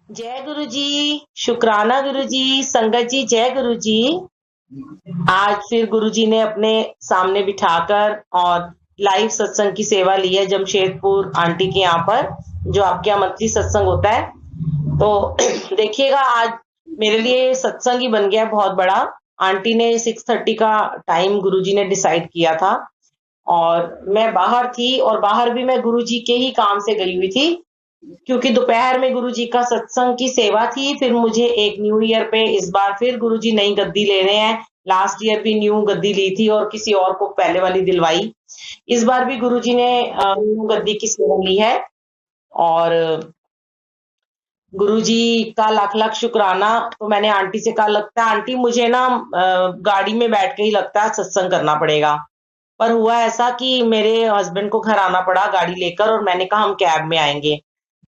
जय गुरु जी। शुक्राना गुरु जी। संगत जी जय गुरु जी। आज फिर गुरु जी ने अपने सामने बिठाकर और लाइव सत्संग की सेवा ली है जमशेदपुर आंटी के यहाँ पर, जो आपके यहाँ मंथली सत्संग होता है। तो देखिएगा, आज मेरे लिए सत्संग ही बन गया है बहुत बड़ा। आंटी ने 6:30 का टाइम गुरुजी ने डिसाइड किया था और मैं बाहर थी, और बाहर भी मैं गुरुजी के ही काम से गई हुई थी, क्योंकि दोपहर में गुरुजी का सत्संग की सेवा थी। फिर मुझे एक न्यू ईयर पे इस बार फिर गुरुजी नई गद्दी ले रहे हैं। लास्ट ईयर भी न्यू गद्दी ली थी और किसी और को पहले वाली दिलवाई। इस बार भी गुरुजी ने न्यू गद्दी की सेवा ली है। और गुरुजी का लाख लाख शुक्राना। तो मैंने आंटी से कहा, लगता है आंटी मुझे ना गाड़ी में बैठ के ही लगता है सत्संग करना पड़ेगा। पर हुआ ऐसा कि मेरे हस्बैंड को घर आना पड़ा गाड़ी लेकर, और मैंने कहा हम कैब में आएंगे।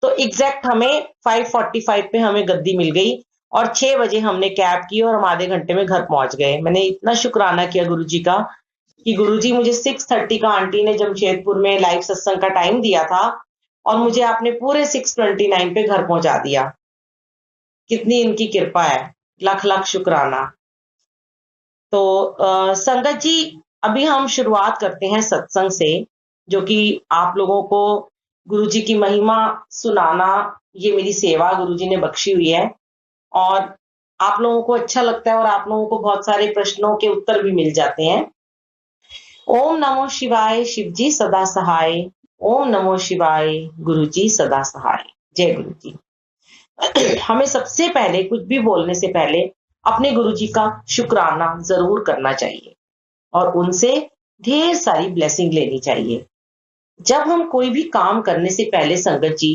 तो एग्जैक्ट हमें 5:45 पे हमें गद्दी मिल गई, और 6 बजे हमने कैब की और हम आधे घंटे में घर पहुंच गए। मैंने इतना शुक्राना किया गुरुजी का कि गुरुजी मुझे 6:30 का आंटी ने जमशेदपुर में लाइव सत्संग का टाइम दिया था, और मुझे आपने पूरे 6:29 पे घर पहुंचा दिया। कितनी इनकी कृपा है। लाख लाख शुक्राना। तो संगत जी, अभी हम शुरुआत करते हैं सत्संग से, जो कि आप लोगों को गुरु जी की महिमा सुनाना, ये मेरी सेवा गुरु जी ने बख्शी हुई है। और आप लोगों को अच्छा लगता है, और आप लोगों को बहुत सारे प्रश्नों के उत्तर भी मिल जाते हैं। ओम नमो शिवाय, शिव जी सदा सहाय। ओम नमो शिवाय, गुरु जी सदा सहाय। जय गुरु जी। हमें सबसे पहले कुछ भी बोलने से पहले अपने गुरुजी का शुक्राना जरूर करना चाहिए, और उनसे ढेर सारी ब्लेसिंग लेनी चाहिए। जब हम कोई भी काम करने से पहले संगत जी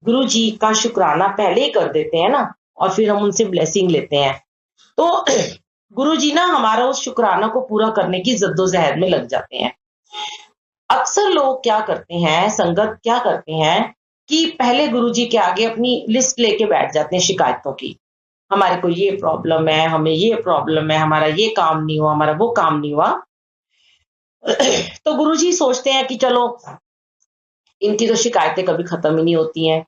गुरु जी का शुक्राना पहले ही कर देते हैं ना, और फिर हम उनसे ब्लेसिंग लेते हैं, तो गुरु जी ना हमारा उस शुक्राना को पूरा करने की जद्दोजहद में लग जाते हैं। अक्सर लोग क्या करते हैं, संगत क्या करते हैं कि पहले गुरुजी के आगे अपनी लिस्ट लेके बैठ जाते हैं शिकायतों की। हमारे को ये प्रॉब्लम है, हमें ये प्रॉब्लम है, हमारा ये काम नहीं हुआ, हमारा वो काम नहीं हुआ। तो गुरुजी सोचते हैं कि चलो, इनकी तो शिकायतें कभी खत्म ही नहीं होती हैं।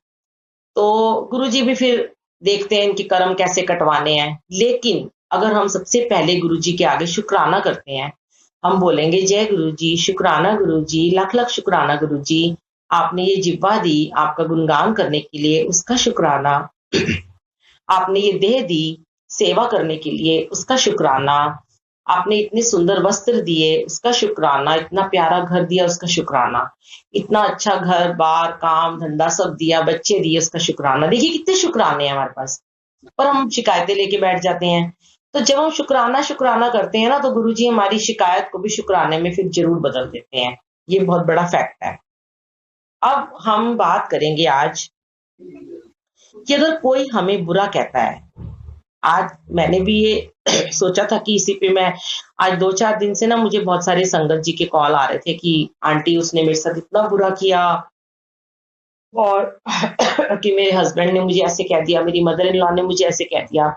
तो गुरुजी भी फिर देखते हैं इनके कर्म कैसे कटवाने हैं। लेकिन अगर हम सबसे पहले गुरुजी के आगे शुक्राना करते हैं, हम बोलेंगे जय गुरुजी, शुक्राना गुरुजी, लाख लाख शुक्राना गुरुजी, आपने ये जिह्वा दी आपका गुणगान करने के लिए, उसका शुक्राना। आपने ये देह दी सेवा करने के लिए, उसका शुक्राना। आपने इतने सुंदर वस्त्र दिए, उसका शुक्राना। इतना प्यारा घर दिया, उसका शुक्राना। इतना अच्छा घर बार काम धंधा सब दिया, बच्चे दिए, उसका शुक्राना। देखिए कितने शुक्राने हैं हमारे पास, पर हम शिकायतें लेके बैठ जाते हैं। तो जब हम शुक्राना शुक्राना करते हैं ना, तो गुरुजी हमारी शिकायत को भी शुक्राने में फिर जरूर बदल देते हैं। ये बहुत बड़ा फैक्ट है। अब हम बात करेंगे आज कि अगर कोई हमें बुरा कहता है। आज मैंने भी ये सोचा था कि इसी पे मैं आज 2-4 दिन से ना मुझे बहुत सारे संगत जी के कॉल आ रहे थे कि आंटी उसने मेरे साथ इतना बुरा किया, और कि मेरे हस्बैंड ने मुझे ऐसे कह दिया, मेरी मदर इन लॉ ने मुझे ऐसे कह दिया।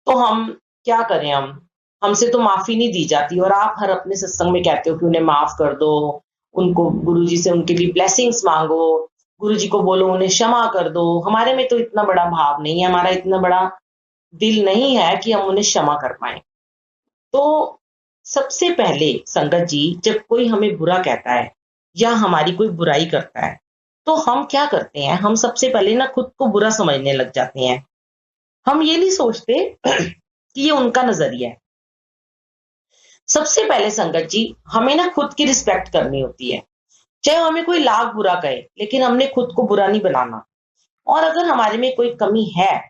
तो हम क्या करें? हम हमसे तो माफी नहीं दी जाती, और आप हर अपने सत्संग में कहते हो कि उन्हें माफ कर दो, उनको गुरुजी से उनके लिए ब्लेसिंग्स मांगो, गुरुजी को बोलो उन्हें क्षमा कर दो। हमारे में तो इतना बड़ा भाव नहीं है, हमारा इतना बड़ा दिल नहीं है कि हम उन्हें क्षमा कर पाए। तो सबसे पहले संगत जी, जब कोई हमें बुरा कहता है या हमारी कोई बुराई करता है, तो हम क्या करते हैं? हम सबसे पहले ना खुद को बुरा समझने लग जाते हैं। हम ये नहीं सोचते कि ये उनका नजरिया है। सबसे पहले संगत जी, हमें ना खुद की रिस्पेक्ट करनी होती है। चाहे हमें कोई लाख बुरा कहे, लेकिन हमने खुद को बुरा नहीं बनाना। और अगर हमारे में कोई कमी है,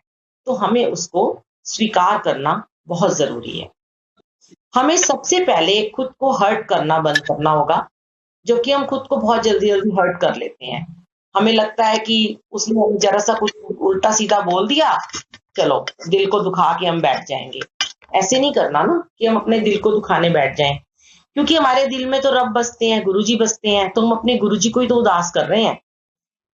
तो हमें उसको स्वीकार करना बहुत जरूरी है। हमें सबसे पहले खुद को हर्ट करना बंद करना होगा, जो कि हम खुद को बहुत जल्दी जल्दी हर्ट कर लेते हैं। हमें लगता है कि उसने हमें जरा सा कुछ उल्टा सीधा बोल दिया, चलो दिल को दुखा के हम बैठ जाएंगे। ऐसे नहीं करना ना कि हम अपने दिल को दुखाने बैठ जाएं, क्योंकि हमारे दिल में तो रब बसते हैं, गुरुजी बसते हैं, तो हम अपने गुरुजी को ही तो उदास कर रहे हैं।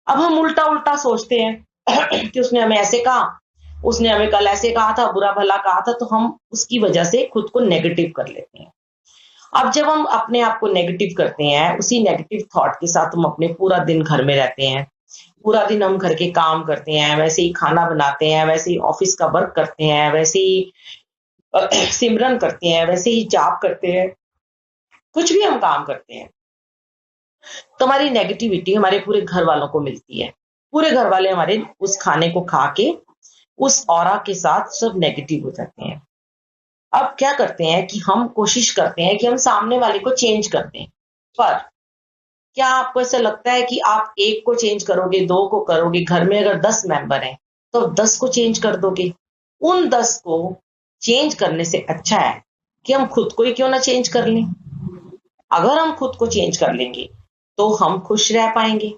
अब हम उल्टा उल्टा सोचते हैं कि उसने हमें ऐसे कहा, उसने हमें कल ऐसे कहा था, बुरा भला कहा था, तो हम उसकी वजह से खुद को नेगेटिव कर लेते हैं। अब जब हम अपने आप को नेगेटिव करते हैं, उसी नेगेटिव थॉट के साथ हम अपने पूरा दिन घर में रहते हैं, पूरा दिन हम घर के काम करते हैं, वैसे ही खाना बनाते हैं, वैसे ही ऑफिस का वर्क करते हैं, वैसे ही सिमरन करते हैं, वैसे ही जाप करते हैं, कुछ भी हम काम करते हैं, तो हमारी नेगेटिविटी हमारे पूरे घर वालों को मिलती है। पूरे घर वाले हमारे उस खाने को खा के उस ऑरा के साथ सब नेगेटिव हो जाते हैं। अब क्या करते हैं कि हम कोशिश करते हैं कि हम सामने वाले को चेंज कर दें। पर क्या आपको ऐसा लगता है कि आप 1 को चेंज करोगे, 2 को करोगे, घर में अगर 10 मेंबर हैं, तो 10 को चेंज कर दोगे? उन 10 को चेंज करने से अच्छा है कि हम खुद को ही क्यों ना चेंज कर लें। अगर हम खुद को चेंज कर लेंगे, तो हम खुश रह पाएँगे,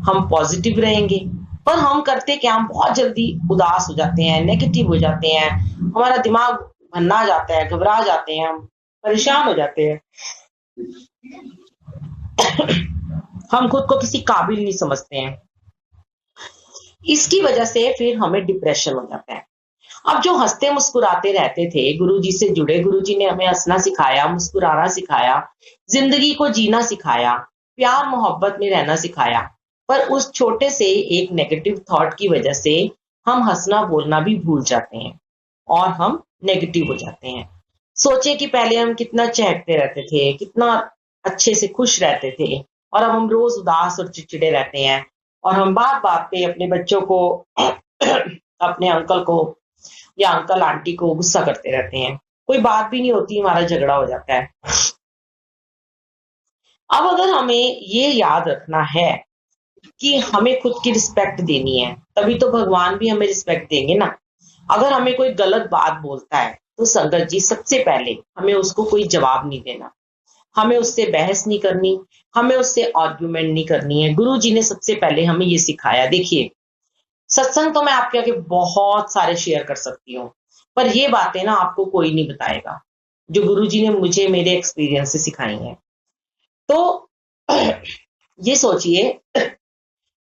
हम पॉजिटिव रहेंगे। पर हम करते क्या, हम बहुत जल्दी उदास हो जाते हैं, नेगेटिव हो जाते हैं, हमारा दिमाग भन्ना जाता है, घबरा जाते हैं, हम परेशान हो जाते हैं। हम खुद को किसी काबिल नहीं समझते हैं। इसकी वजह से फिर हमें डिप्रेशन हो जाता है। अब जो हँसते मुस्कुराते रहते थे, गुरुजी से जुड़े, गुरुजी ने हमें हँसना सिखाया, मुस्कुराना सिखाया, ज़िंदगी को जीना सिखाया, प्यार-मोहब्बत में रहना सिखाया। पर उस छोटे से एक नेगेटिव थॉट की वजह से हम हँसना-बोलना भी भूल जाते हैं और हम नेगेटिव हो जाते हैं। सोचें कि पहले हम कितना चहकते रहते थे, कितना अच्छे से खुश रहते थे और अब हम रोज़ उदास और चिड़चिड़े रहते हैं और हम बात-बात पे अपने बच्चों को अपने अंकल को या अंकल आंटी को गुस्सा करते रहते हैं। कोई बात भी नहीं होती, हमारा झगड़ा हो जाता है। अब अगर हमें ये याद रखना है कि हमें खुद की रिस्पेक्ट देनी है, तभी तो भगवान भी हमें रिस्पेक्ट देंगे ना। अगर हमें कोई गलत बात बोलता है, तो संगत जी सबसे पहले हमें उसको कोई जवाब नहीं देना। हमें उससे बहस नहीं करनी, हमें उससे आर्गुमेंट नहीं करनी है। गुरुजी ने सबसे पहले हमें ये सिखाया। देखिए, सत्संग तो मैं आपके आगे बहुत सारे शेयर कर सकती हूँ, पर ये बातें ना आपको कोई नहीं बताएगा, जो गुरुजी ने मुझे मेरे एक्सपीरियंस से सिखाई हैं। तो ये सोचिए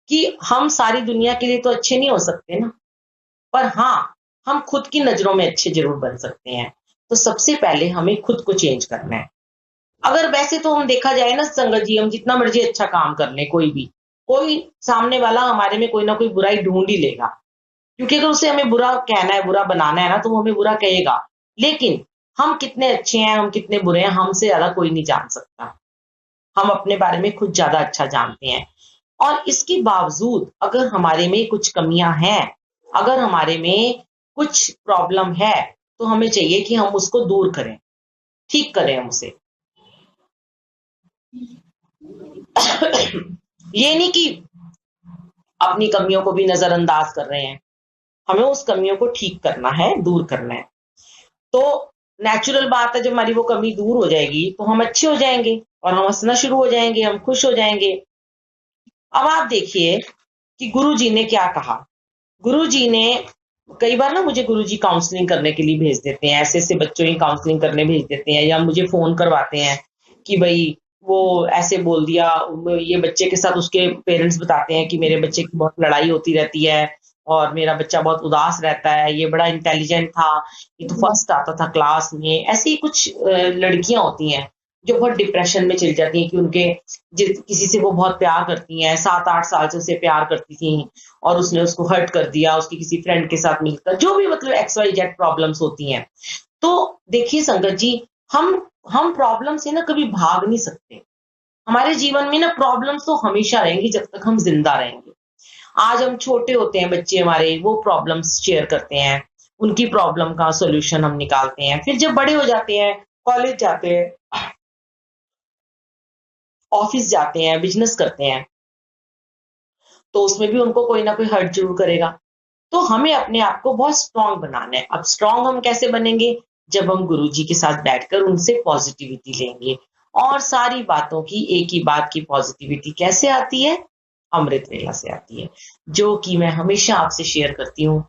कि हम सारी दुनिया के लिए तो अच्छे नहीं हो सकते ना, पर हाँ, हम खुद की नज़रों में अच्छे ज़रूर बन सकते हैं। तो सबसे पहले हमें खुद को चेंज करना है। अगर वैसे तो हम देखा जाए ना संगत जी, हम जितना मर्ज़ी अच्छा काम कर लें कोई भी, कोई सामने वाला हमारे में कोई ना कोई बुराई ढूँढ ही लेगा। क्योंकि अगर उसे हमें बुरा कहना है, बुरा बनाना है ना, तो वो हमें बुरा कहेगा। लेकिन हम कितने अच्छे हैं, हम कितने बुरे हैं, हमसे ज़्यादा कोई नहीं जान सकता। हम अपने बारे में खुद ज़्यादा अच्छा जानते हैं। और इसके बावजूद अगर हमारे में कुछ कमियाँ हैं, अगर हमारे में कुछ प्रॉब्लम है, तो हमें चाहिए कि हम उसको दूर करें, ठीक करें हम उसे। ये नहीं कि अपनी कमियों को भी नज़रअंदाज कर रहे हैं। हमें उस कमियों को ठीक करना है, दूर करना है। तो नेचुरल बात है, जब हमारी वो कमी दूर हो जाएगी, तो हम अच्छे हो जाएँगे और हम हँसना शुरू हो जाएँगे, हम खुश हो जाएँगे। अब आप देखिए कि गुरुजी ने क्या कहा। गुरुजी ने कई बार ना मुझे गुरुजी काउंसलिंग करने के लिए भेज देते हैं, ऐसे-ऐसे बच्चों की काउंसलिंग करने भेज देते हैं या मुझे फ़ोन करवाते हैं कि भई वो ऐसे बोल दिया, ये बच्चे के साथ उसके पेरेंट्स बताते हैं कि मेरे बच्चे की बहुत लड़ाई होती रहती है और मेरा बच्चा बहुत उदास रहता है, ये बड़ा इंटेलिजेंट था, ये तो फर्स्ट आता था क्लास में। ऐसी ही कुछ लड़कियाँ होती हैं, जो बहुत डिप्रेशन में चली जाती हैं कि उनके किसी से वो बहुत प्यार करती हैं, 7-8 साल से उसे प्यार करती थी और उसने उसको हर्ट कर दिया, उसकी किसी फ्रेंड के साथ मिलकर, जो भी मतलब एक्स वाई जेड प्रॉब्लम्स होती हैं। तो देखिए संगत जी, हम प्रॉब्लम से ना कभी भाग नहीं सकते। हमारे जीवन में ना प्रॉब्लम्स तो हमेशा रहेंगी जब तक हम ज़िंदा रहेंगे। आज हम छोटे होते हैं, बच्चे हमारे वो प्रॉब्लम्स शेयर करते हैं, उनकी प्रॉब्लम का सॉल्यूशन हम निकालते हैं। फिर जब बड़े हो जाते हैं, कॉलेज जाते हैं, ऑफिस जाते हैं, बिज़नेस करते हैं, तो उसमें भी उनको कोई ना कोई हर्ट ज़रूर करेगा। तो हमें अपने आप को बहुत स्ट्रॉन्ग बनाना है। अब स्ट्रॉन्ग हम कैसे बनेंगे? जब हम गुरुजी के साथ बैठकर उनसे पॉज़िटिविटी लेंगे और सारी बातों की एक ही बात की पॉज़िटिविटी कैसे आती है? अमृत वेला से आती है, जो कि मैं हमेशा आपसे शेयर करती हूँ।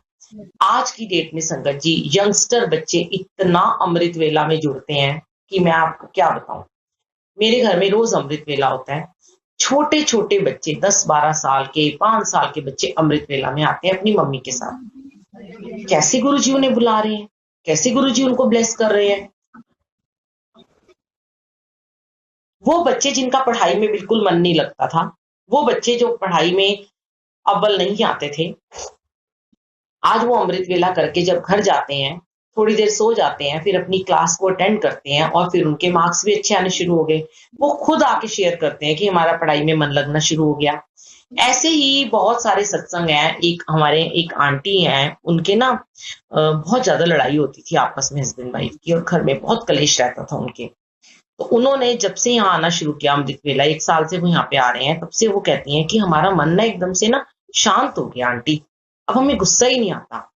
आज की डेट में संगत जी, यंगस्टर बच्चे इतना अमृत वेला में जुड़ते हैं कि मैं आपको क्या बताऊँ। मेरे घर में रोज़ अमृत वेला होता है। छोटे-छोटे बच्चे 10-12 साल के, 5 साल के बच्चे अमृत वेला में आते हैं अपनी मम्मी के साथ। कैसे गुरुजी उन्हें बुला रहे हैं, कैसे गुरुजी उनको ब्लेस कर रहे हैं। वो बच्चे जिनका पढ़ाई में बिल्कुल मन नहीं लगता था, वो बच्चे जो पढ़ाई में अव्वल नहीं आते थे। आज वो अमृत वेला करके जब घर जाते हैं, थोड़ी देर सो जाते हैं, फिर अपनी क्लास को अटेंड करते हैं और फिर उनके मार्क्स भी अच्छे आने शुरू हो गए। वो खुद आके शेयर करते हैं कि हमारा पढ़ाई में मन लगना शुरू हो गया। ऐसे ही बहुत सारे सत्संग हैं। एक हमारे एक आंटी हैं, उनके ना बहुत ज़्यादा लड़ाई होती थी आपस में हस्बैंड वाइफ की, और घर में बहुत कलेश रहता था उनके। तो उन्होंने जब से यहाँ आना शुरू किया अमृत वेला, 1 साल से वो यहाँ पे आ रहे हैं, तब से वो कहती हैं कि हमारा मन ना एकदम से ना शांत हो गया आंटी, अब हमें गुस्सा ही नहीं आता।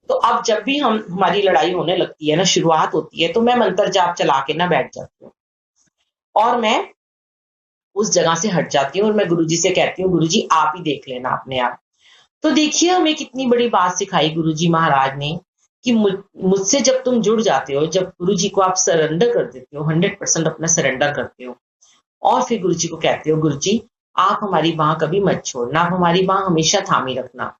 तो अब जब भी हम हमारी लड़ाई होने लगती है ना, शुरुआत होती है, तो मैं मंत्र जाप चला के ना बैठ जाती हूँ और मैं उस जगह से हट जाती हूँ और मैं गुरुजी से कहती हूँ, गुरुजी आप ही देख लेना अपने आप। तो देखिए हमें कितनी बड़ी बात सिखाई गुरुजी महाराज ने कि मुझसे जब तुम जुड़ जाते हो, जब गुरुजी को आप सरेंडर कर देते हो, 100% अपना सरेंडर करते हो, और फिर गुरुजी को कहते हो, गुरुजी आप हमारी बाह कभी मत छोड़ना, आप हमारी बाह हमेशा थामी रखना,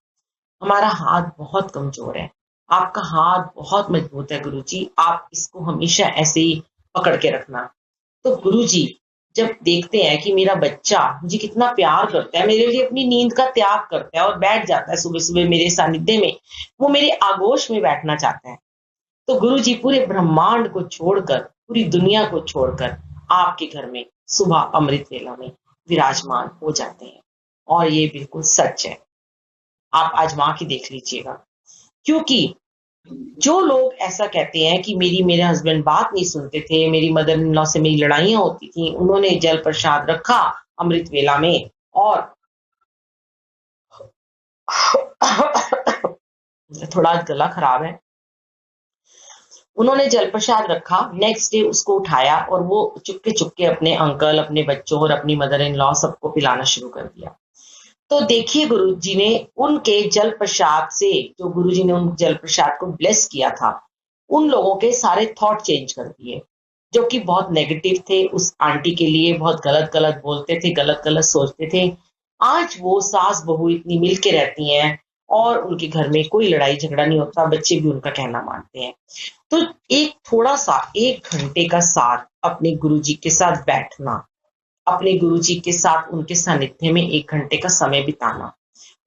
हमारा हाथ बहुत कमजोर है, आपका हाथ बहुत मजबूत है गुरुजी, आप इसको हमेशा ऐसे ही पकड़ के रखना। तो गुरुजी जब देखते हैं कि मेरा बच्चा मुझे कितना प्यार करता है, मेरे लिए अपनी नींद का त्याग करता है और बैठ जाता है सुबह सुबह मेरे सानिध्य में, वो मेरे आगोश में बैठना चाहता है, तो गुरुजी पूरे ब्रह्मांड को छोड़कर, पूरी दुनिया को छोड़कर आपके घर में सुबह अमृत वेला में विराजमान हो जाते हैं। और ये बिल्कुल सच है, आप आजमा के देख लीजिएगा। क्योंकि जो लोग ऐसा कहते हैं कि मेरे हस्बैंड बात नहीं सुनते थे, मेरी मदर इन लॉ से मेरी लड़ाइयां होती थी, उन्होंने जल प्रसाद रखा अमृत वेला में और थोड़ा गला खराब है, उन्होंने जल प्रसाद रखा, नेक्स्ट डे उसको उठाया और वो चुपके चुपके अपने अंकल, अपने बच्चों और अपनी मदर इन लॉ सबको पिलाना शुरू कर दिया। तो देखिए गुरु जी ने उनके जल प्रसाद से, जो गुरु जी ने उन जल प्रसाद को ब्लेस किया था, उन लोगों के सारे थॉट चेंज कर दिए जो कि बहुत नेगेटिव थे उस आंटी के लिए, बहुत गलत गलत बोलते थे, गलत गलत सोचते थे। आज वो सास बहू इतनी मिल के रहती हैं और उनके घर में कोई लड़ाई झगड़ा नहीं होता, बच्चे भी उनका कहना मानते हैं। तो एक थोड़ा सा 1 घंटे का साथ अपने गुरुजी के साथ बैठना, अपने गुरुजी के साथ उनके सानिध्य में 1 घंटे का समय बिताना,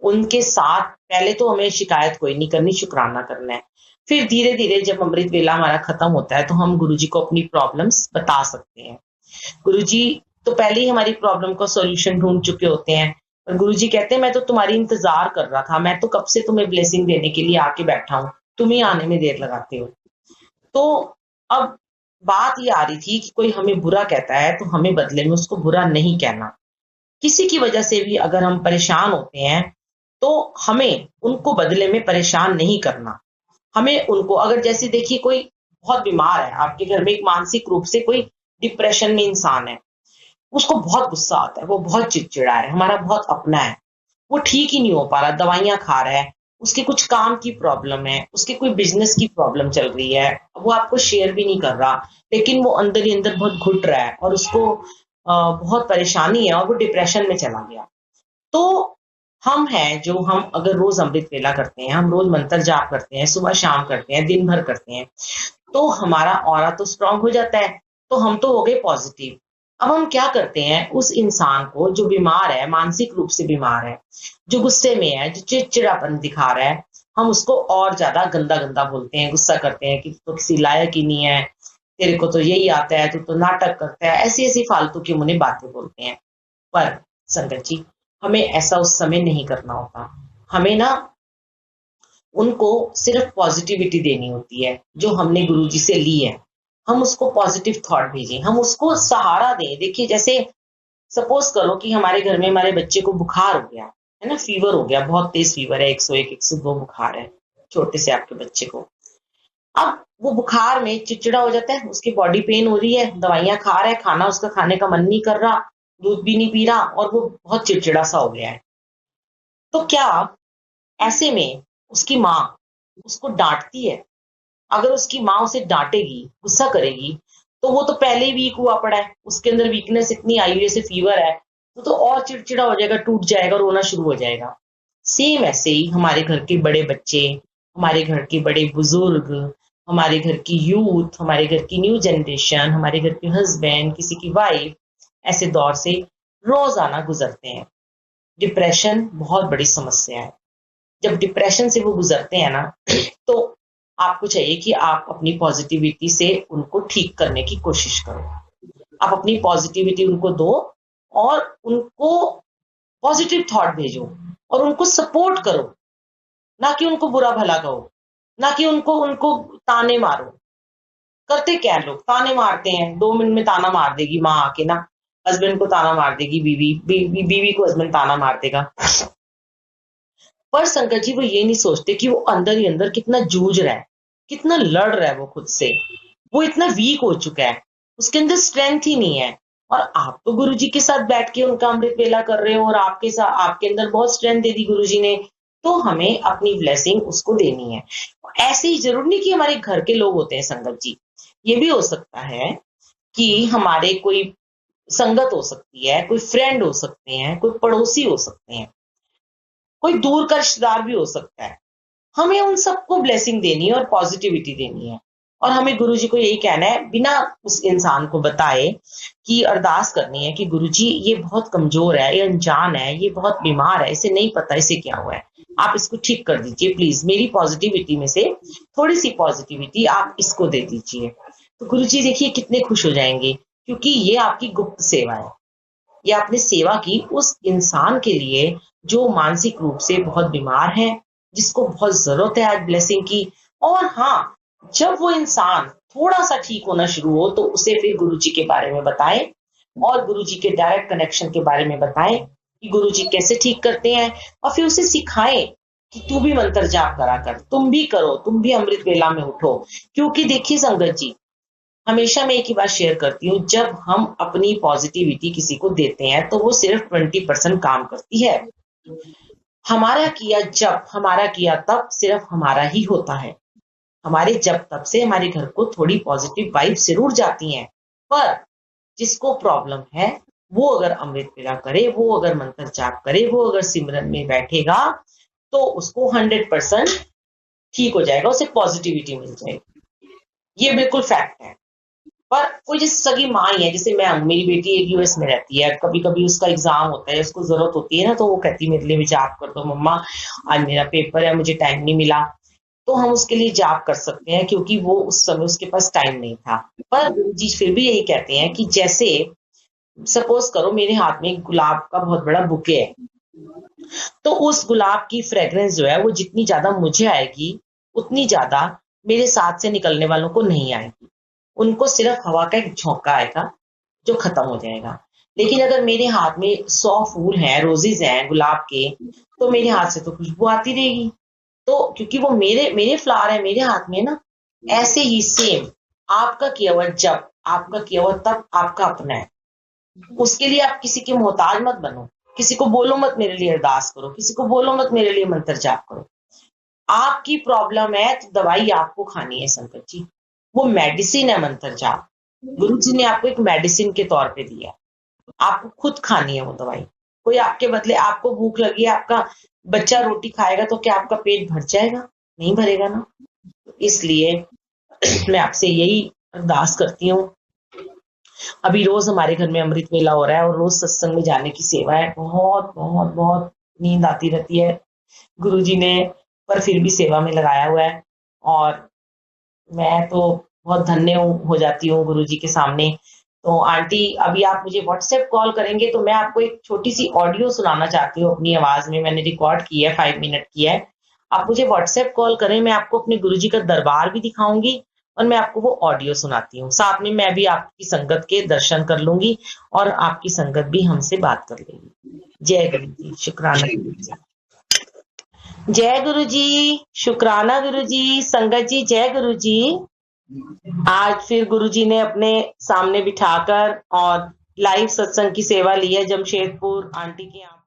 उनके साथ पहले तो हमें शिकायत कोई नहीं करनी, शुक्राना करना है। फिर धीरे धीरे जब अमृत वेला हमारा खत्म होता है तो हम गुरुजी को अपनी प्रॉब्लम्स बता सकते हैं। गुरुजी तो पहले ही हमारी प्रॉब्लम का सॉल्यूशन ढूंढ चुके होते हैं, और गुरुजी कहते हैं मैं तो तुम्हारी इंतजार कर रहा था, मैं तो कब से तुम्हें ब्लेसिंग देने के लिए आके बैठा हूं, तुम ही आने में देर लगाते हो। तो अब बात ये आ रही थी कि कोई हमें बुरा कहता है तो हमें बदले में उसको बुरा नहीं कहना। किसी की वजह से भी अगर हम परेशान होते हैं तो हमें उनको बदले में परेशान नहीं करना। हमें उनको, अगर जैसे देखिए कोई बहुत बीमार है, आपके घर में एक मानसिक रूप से कोई डिप्रेशन में इंसान है, उसको बहुत गुस्सा आता है, वो बहुत चिड़चिड़ा है, हमारा बहुत अपना है, वो ठीक ही नहीं हो पा रहा, दवाइयां खा रहा है, उसके कुछ काम की प्रॉब्लम है, उसके कोई बिजनेस की प्रॉब्लम चल रही है, वो आपको शेयर भी नहीं कर रहा, लेकिन वो अंदर ही अंदर बहुत घुट रहा है और उसको बहुत परेशानी है और वो डिप्रेशन में चला गया। तो हम हैं जो, हम अगर रोज अमृत वेला करते हैं, हम रोज मंत्र जाप करते हैं, सुबह शाम करते हैं, दिन भर करते हैं, तो हमारा ऑरा तो स्ट्रांग हो जाता है, तो हम तो हो गए पॉजिटिव। अब हम क्या करते हैं, उस इंसान को जो बीमार है, मानसिक रूप से बीमार है, जो गुस्से में है, जो चिड़चिड़ापन दिखा रहा है, हम उसको और ज्यादा गंदा गंदा बोलते हैं, गुस्सा करते हैं कि तू तो किसी लायक ही नहीं है, तेरे को तो यही आता है, तू तो नाटक करता है, ऐसी ऐसी फालतू की मुझे बातें बोलते हैं। पर संगत जी, हमें ऐसा उस समय नहीं करना होता। हमें ना उनको सिर्फ पॉजिटिविटी देनी होती है जो हमने गुरुजी से ली है। हम उसको पॉजिटिव थॉट भेजें, हम उसको सहारा दें। देखिए जैसे सपोज करो कि हमारे घर में हमारे बच्चे को बुखार हो गया है ना, फीवर हो गया, बहुत तेज फीवर है, 101 102 बुखार है छोटे से आपके बच्चे को। अब वो बुखार में चिड़चिड़ा हो जाता है, उसकी बॉडी पेन हो रही है, दवाइयां खा रहा है, खाना उसका खाने का मन नहीं कर रहा, दूध भी नहीं पी रहा और वो बहुत चिड़चिड़ा सा हो गया है। तो क्या ऐसे में उसकी माँ उसको डांटती है? अगर उसकी माँ उसे डांटेगी, गुस्सा करेगी, तो वो तो पहले ही वीक हुआ पड़ा है, उसके अंदर वीकनेस इतनी आई हुई है, जैसे फीवर है, तो और चिड़चिड़ा हो जाएगा, टूट जाएगा, रोना शुरू हो जाएगा। सेम ऐसे ही हमारे घर के बड़े बच्चे, हमारे घर के बड़े बुजुर्ग, हमारे घर की यूथ, हमारे घर की न्यू जनरेशन, हमारे घर के हस्बैंड, किसी की वाइफ, ऐसे दौर से रोजाना गुजरते हैं। डिप्रेशन बहुत बड़ी समस्या है। जब डिप्रेशन से वो गुजरते हैं ना तो आपको चाहिए कि आप अपनी पॉजिटिविटी से उनको ठीक करने की कोशिश करो। आप अपनी पॉजिटिविटी उनको दो और उनको पॉजिटिव थॉट भेजो और उनको सपोर्ट करो, ना कि उनको बुरा भला कहो, ना कि उनको उनको ताने मारो। करते क्या है लोग, ताने मारते हैं, 2 मिनट में ताना मार देगी माँ आके ना, हस्बैंड को ताना मार देगी बीवी को हस्बैंड ताना मार देगा। पर शंकर जी वो ये नहीं सोचते कि वो अंदर ही अंदर कितना जूझ रहा है, कितना लड़ रहा है वो खुद से। वो इतना वीक हो चुका है, उसके अंदर स्ट्रेंथ ही नहीं है। और आप तो गुरुजी के साथ बैठ के उनका अमृत वेला कर रहे हो और आपके साथ आपके अंदर बहुत स्ट्रेंथ दे दी गुरुजी ने, तो हमें अपनी ब्लेसिंग उसको देनी है। ऐसे ही जरूर नहीं कि हमारे घर के लोग होते हैं संगत जी, ये भी हो सकता है कि हमारे कोई संगत हो सकती है, कोई फ्रेंड हो सकते हैं, कोई पड़ोसी हो सकते हैं, कोई दूर का रिश्तेदार भी हो सकता है। हमें उन सबको ब्लेसिंग देनी है और पॉजिटिविटी देनी है। और हमें गुरुजी को यही कहना है, बिना उस इंसान को बताए कि अरदास करनी है कि गुरुजी ये बहुत कमजोर है, ये अनजान है, ये बहुत बीमार है, इसे नहीं पता इसे क्या हुआ है, आप इसको ठीक कर दीजिए प्लीज, मेरी पॉजिटिविटी में से थोड़ी सी पॉजिटिविटी आप इसको दे दीजिए। तो गुरुजी देखिए कितने खुश हो जाएंगे, क्योंकि ये आपकी गुप्त सेवा है। ये आपने सेवा की उस इंसान के लिए जो मानसिक रूप से बहुत बीमार है, जिसको बहुत जरूरत है आज ब्लेसिंग की। और हाँ, जब वो इंसान थोड़ा सा ठीक होना शुरू हो तो उसे फिर गुरुजी के बारे में बताएं और गुरुजी के डायरेक्ट कनेक्शन के बारे में बताएं कि गुरुजी कैसे ठीक करते हैं। और फिर उसे सिखाएं कि तू भी मंत्र जाप करा कर, तुम भी करो, तुम भी अमृत वेला में उठो। क्योंकि देखिए संगत जी, हमेशा मैं एक ही बात शेयर करती हूँ, जब हम अपनी पॉजिटिविटी किसी को देते हैं तो वो सिर्फ 20% काम करती है। हमारा किया जब, हमारा किया तब सिर्फ हमारा ही होता है। हमारे जब तब से हमारे घर को थोड़ी पॉजिटिव वाइब जरूर जाती हैं, पर जिसको प्रॉब्लम है वो अगर अमृत वेला करे, वो अगर मंत्र जाप करे, वो अगर सिमरन में बैठेगा तो उसको 100% ठीक हो जाएगा, उसे पॉजिटिविटी मिल जाएगी। ये बिल्कुल फैक्ट है। पर कोई जैसे सगी माँ ही है, जैसे मैं हूँ, मेरी बेटी एक यूएस में रहती है, कभी कभी उसका एग्जाम होता है, उसको जरूरत होती है ना, तो वो कहती है मेरे लिए भी जाप कर दो मम्मा, आज मेरा पेपर है, मुझे टाइम नहीं मिला। तो हम उसके लिए जाप कर सकते हैं, क्योंकि वो उस समय उसके पास टाइम नहीं था। पर गुरुजी फिर भी यही कहते हैं कि जैसे सपोज करो मेरे हाथ में एक गुलाब का बहुत बड़ा बुके है, तो उस गुलाब की फ्रेग्रेंस जो है वो जितनी ज्यादा मुझे आएगी उतनी ज्यादा मेरे साथ से निकलने वालों को नहीं आएगी। उनको सिर्फ हवा का एक झोंका आएगा जो खत्म हो जाएगा। लेकिन अगर मेरे हाथ में 100 फूल हैं, रोजेज हैं गुलाब के, तो मेरे हाथ से तो खुशबू आती रहेगी। तो क्योंकि वो मेरे मेरे फ्लावर है, मेरे हाथ में है ना। ऐसे ही सेम आपका किया हुआ जब, आपका किया हुआ तब आपका अपना है। उसके लिए आप किसी के मोहताज मत बनो, किसी को बोलो मत मेरे लिए अरदास करो, किसी को बोलो मत मेरे लिए मंत्र जाप करो। आपकी प्रॉब्लम है तो दवाई आपको खानी है संकट जी, वो मेडिसिन है मंत्र जाप। गुरु जी ने आपको एक मेडिसिन के तौर पे दिया, आपको खुद खानी है वो दवाई। कोई आपके बदले, आपको भूख लगी है, आपका बच्चा रोटी खाएगा तो क्या आपका पेट भर जाएगा? नहीं भरेगा ना। इसलिए मैं आपसे यही अरदास करती हूँ। अभी रोज हमारे घर में अमृत वेला हो रहा है और रोज सत्संग में जाने की सेवा है, बहुत बहुत बहुत नींद आती रहती है। गुरुजी ने पर फिर भी सेवा में लगाया हुआ है और मैं तो बहुत धन्य हो जाती हूँ गुरुजी के सामने। तो आंटी अभी आप मुझे व्हाट्सएप कॉल करेंगे तो मैं आपको एक छोटी सी ऑडियो सुनाना चाहती हूँ अपनी आवाज में, मैंने रिकॉर्ड की है, 5 मिनट की है। आप मुझे व्हाट्सएप कॉल करें, मैं आपको अपने गुरुजी का दरबार भी दिखाऊंगी और मैं आपको वो ऑडियो सुनाती हूँ। साथ में मैं भी आपकी संगत के दर्शन कर लूंगी और आपकी संगत भी हमसे बात कर लेगी। जय गुरु जी, शुक्राना गुरु जी। जय गुरु जी, शुक्राना गुरु जी। संगत जी जय गुरु जी। आज फिर गुरुजी ने अपने सामने बिठाकर और लाइव सत्संग की सेवा ली है जमशेदपुर आंटी के यहाँ।